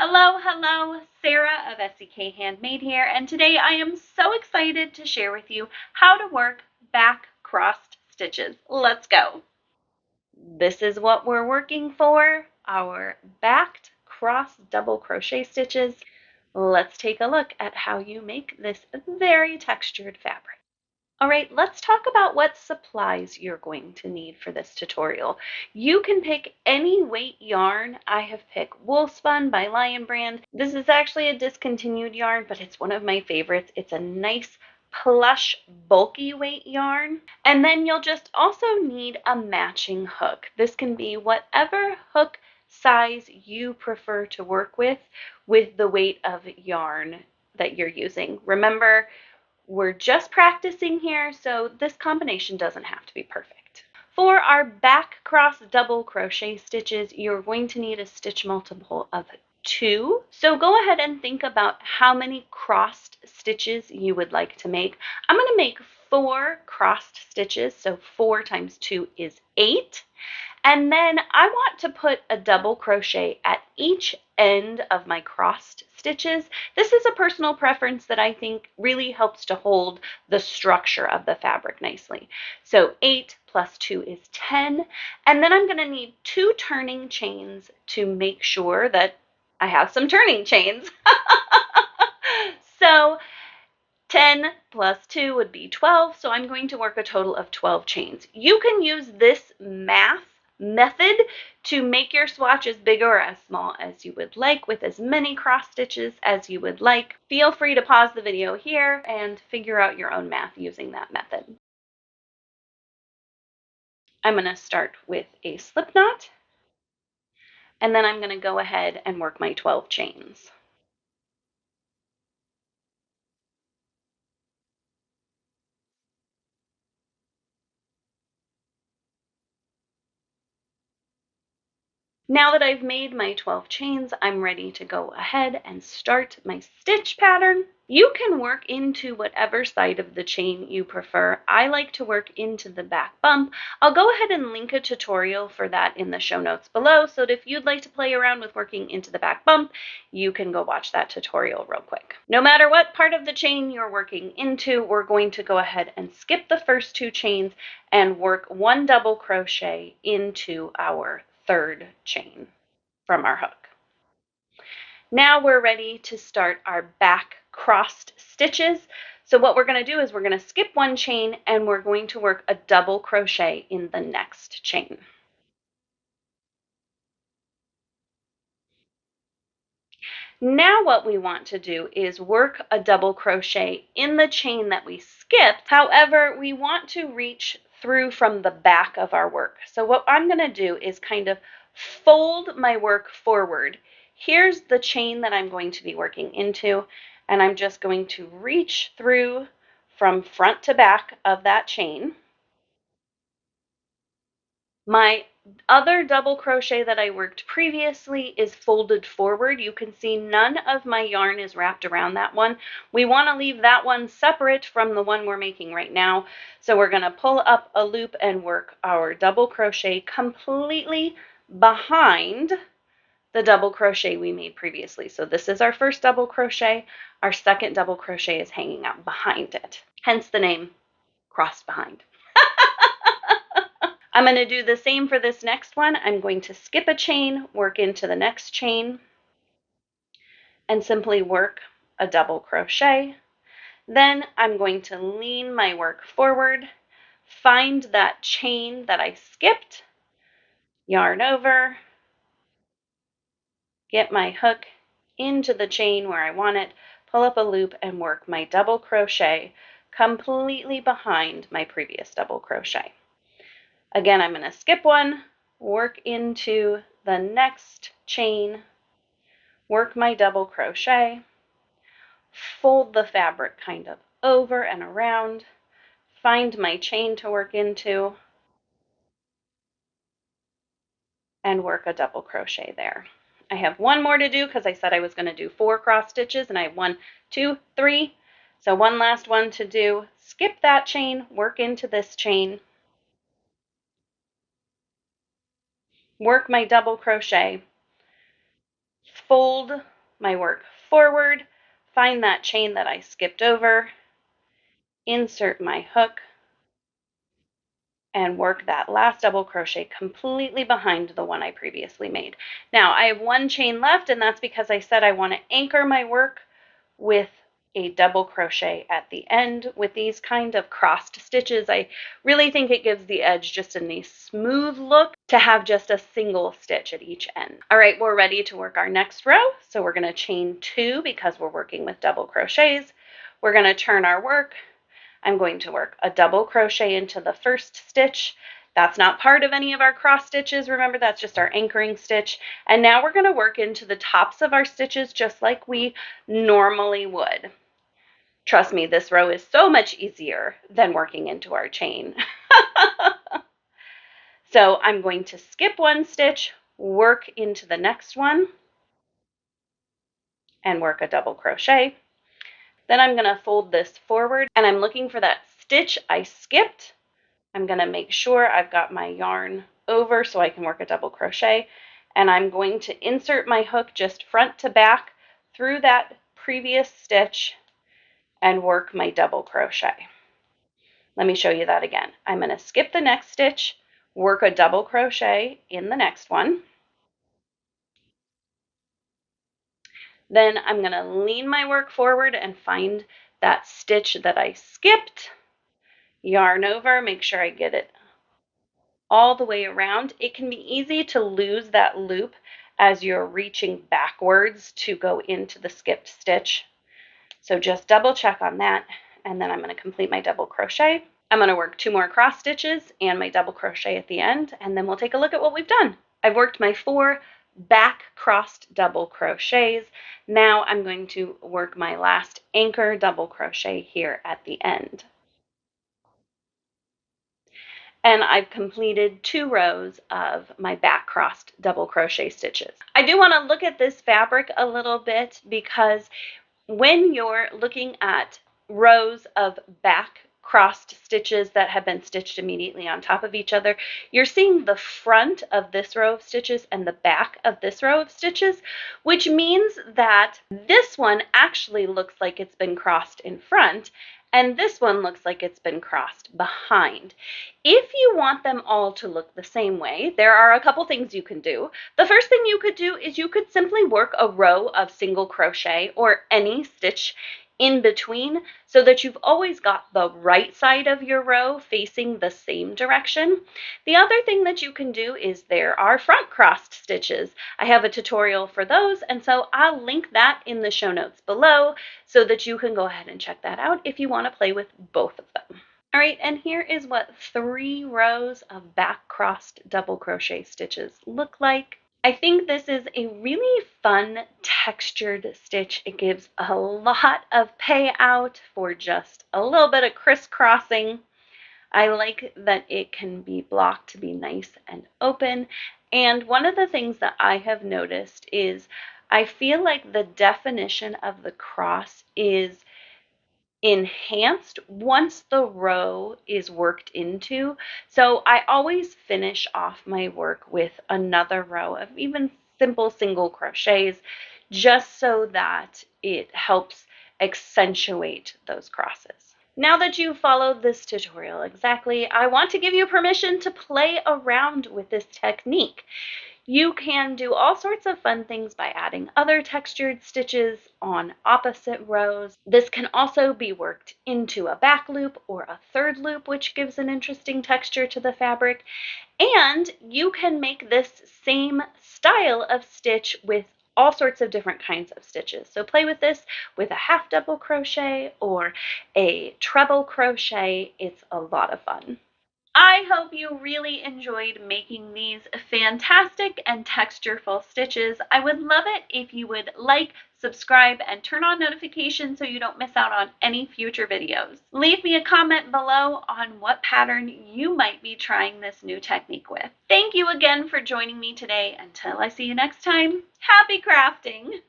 Hello, Sarah of SEK Handmade here, and today I am so excited to share with you how to work back crossed stitches. Let's go. This is what we're working for, our backed cross double crochet stitches. Let's take a look at how you make this very textured fabric. All right, let's talk about what supplies you're going to need for this tutorial. You can pick any weight yarn. I have picked Wool Spun by Lion Brand. This is actually a discontinued yarn, but it's one of my favorites. It's a nice plush, bulky weight yarn. And then you'll just also need a matching hook. This can be whatever hook size you prefer to work with the weight of yarn that you're using. Remember, we're just practicing here, so this combination doesn't have to be perfect. For our back cross double crochet stitches, you're going to need a stitch multiple of 2. So go ahead and think about how many crossed stitches you would like to make. I'm going to make 4 crossed stitches, so 4 times 2 is 8. And then I want to put a double crochet at each end of my crossed stitches. This is a personal preference that I think really helps to hold the structure of the fabric nicely. So 8 plus 2 is 10. And then I'm going to need 2 turning chains to make sure that I have some turning chains. So 10 plus 2 would be 12, so I'm going to work a total of 12 chains. You can use this math method to make your swatch as big or as small as you would like, with as many cross stitches as you would like. Feel free to pause the video here and figure out your own math using that method. I'm going to start with a slip knot, and then I'm going to go ahead and work my 12 chains. Now that I've made my 12 chains, I'm ready to go ahead and start my stitch pattern. You can work into whatever side of the chain you prefer. I like to work into the back bump. I'll go ahead and link a tutorial for that in the show notes below, so that if you'd like to play around with working into the back bump, you can go watch that tutorial real quick. No matter what part of the chain you're working into, we're going to go ahead and skip the first 2 chains and work 1 double crochet into our 3rd chain from our hook. Now we're ready to start our back crossed stitches. So what we're going to do is we're going to skip 1 chain and we're going to work a double crochet in the next chain. Now what we want to do is work a double crochet in the chain that we skipped. However, we want to reach through from the back of our work. So what I'm going to do is kind of fold my work forward. Here's the chain that I'm going to be working into, and I'm just going to reach through from front to back of that chain. My other double crochet that I worked previously is folded forward. You can see none of my yarn is wrapped around that one. We want to leave that one separate from the one we're making right now. So we're going to pull up a loop and work our double crochet completely behind the double crochet we made previously. So this is our first double crochet. Our second double crochet is hanging out behind it. Hence the name crossed behind. I'm going to do the same for this next one. I'm going to skip a chain, work into the next chain, and simply work a double crochet. Then I'm going to lean my work forward, find that chain that I skipped, yarn over, get my hook into the chain where I want it, pull up a loop, and work my double crochet completely behind my previous double crochet. Again, I'm going to skip one, work into the next chain, work my double crochet, fold the fabric kind of over and around, find my chain to work into, and work a double crochet there. I have 1 more to do because I said I was going to do 4 cross stitches, and I have 1, 2, 3. So 1 last one to do. Skip that chain, work into this chain, work my double crochet, fold my work forward, find that chain that I skipped over, insert my hook, and work that last double crochet completely behind the one I previously made. Now I have one chain left, and that's because I said I want to anchor my work with a double crochet at the end. With these kind of crossed stitches, I really think it gives the edge just a nice smooth look to have just a single stitch at each end. All right, we're ready to work our next row. So we're going to chain 2 because we're working with double crochets. We're going to turn our work. I'm going to work a double crochet into the first stitch. That's not part of any of our cross stitches. Remember, that's just our anchoring stitch. And now we're going to work into the tops of our stitches just like we normally would. Trust me, this row is so much easier than working into our chain. So I'm going to skip one stitch, work into the next one, and work a double crochet. Then I'm going to fold this forward, and I'm looking for that stitch I skipped. I'm going to make sure I've got my yarn over so I can work a double crochet, and I'm going to insert my hook just front to back through that previous stitch and work my double crochet. Let me show you that again. I'm going to skip the next stitch, work a double crochet in the next one. Then I'm going to lean my work forward and find that stitch that I skipped, yarn over, make sure I get it all the way around. It can be easy to lose that loop as you're reaching backwards to go into the skipped stitch. So just double check on that, and then I'm going to complete my double crochet. I'm going to work 2 more cross stitches and my double crochet at the end, and then we'll take a look at what we've done. I've worked my 4 back crossed double crochets. Now I'm going to work my last anchor double crochet here at the end. And I've completed 2 rows of my back crossed double crochet stitches. I do want to look at this fabric a little bit because when you're looking at rows of back crossed stitches that have been stitched immediately on top of each other, you're seeing the front of this row of stitches and the back of this row of stitches, which means that this one actually looks like it's been crossed in front, and this one looks like it's been crossed behind. If you want them all to look the same way, there are a couple things you can do. The first thing you could do is you could simply work a row of single crochet or any stitch in between so that you've always got the right side of your row facing the same direction. The other thing that you can do is there are front crossed stitches. I have a tutorial for those, and so I'll link that in the show notes below so that you can go ahead and check that out if you want to play with both of them. All right, and here is what 3 rows of back crossed double crochet stitches look like. I think this is a really fun textured stitch. It gives a lot of payout for just a little bit of crisscrossing. I like that it can be blocked to be nice and open. And one of the things that I have noticed is I feel like the definition of the cross is enhanced once the row is worked into. So I always finish off my work with another row of even simple single crochets just so that it helps accentuate those crosses. Now that you've followed this tutorial exactly, I want to give you permission to play around with this technique. You can do all sorts of fun things by adding other textured stitches on opposite rows. This can also be worked into a back loop or a third loop, which gives an interesting texture to the fabric. And you can make this same style of stitch with all sorts of different kinds of stitches. So play with this with a half double crochet or a treble crochet. It's a lot of fun. I hope you really enjoyed making these fantastic and textureful stitches. I would love it if you would like, subscribe, and turn on notifications so you don't miss out on any future videos. Leave me a comment below on what pattern you might be trying this new technique with. Thank you again for joining me today. Until I see you next time, happy crafting!